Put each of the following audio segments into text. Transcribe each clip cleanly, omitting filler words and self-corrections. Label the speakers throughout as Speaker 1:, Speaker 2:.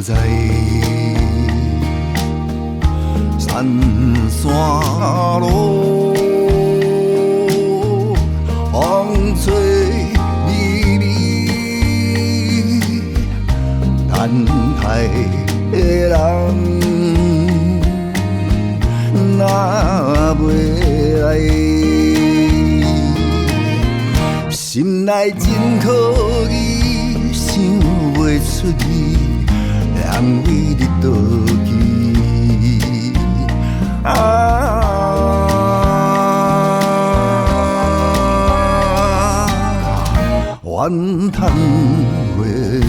Speaker 1: 在山山路，风吹微微，等待的人若袂来，心内真可疑，想袂出意，人为你倒去。怨叹月暝，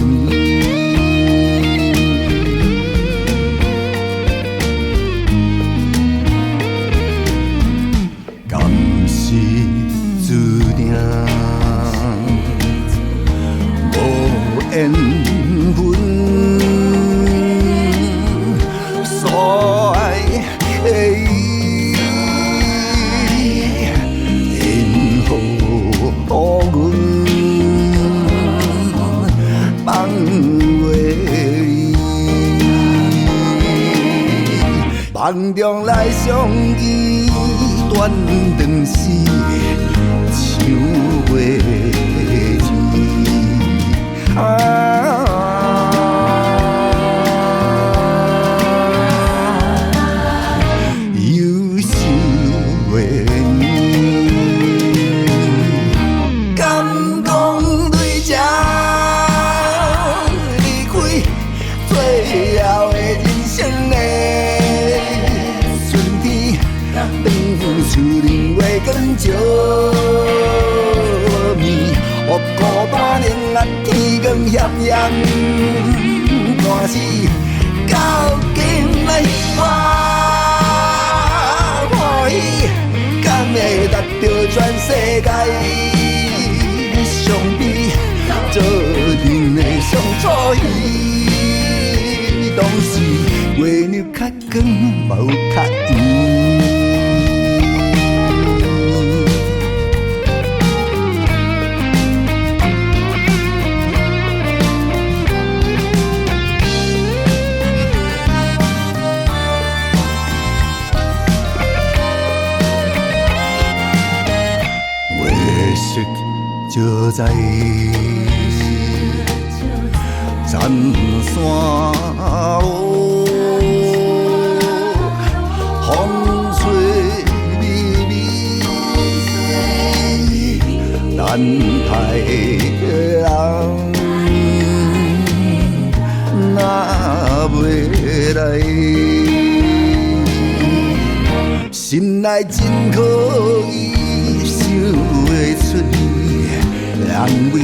Speaker 1: 甘是注定无缘分，所爱的伊，因何阮放袂离？梦中来相依，断肠丝，唱袂离。忧愁的甘讲对这离开，最后的人生的春天，当厝另外更照面，黑孤单冷眼天光险险，半死到今来我欢喜，敢会达到全世界上美，做阵的上初戏，当时月亮较光，无较圆。就在山山路，风吹微微，等待的人若袂来，心内真可疑，想袂出意。人为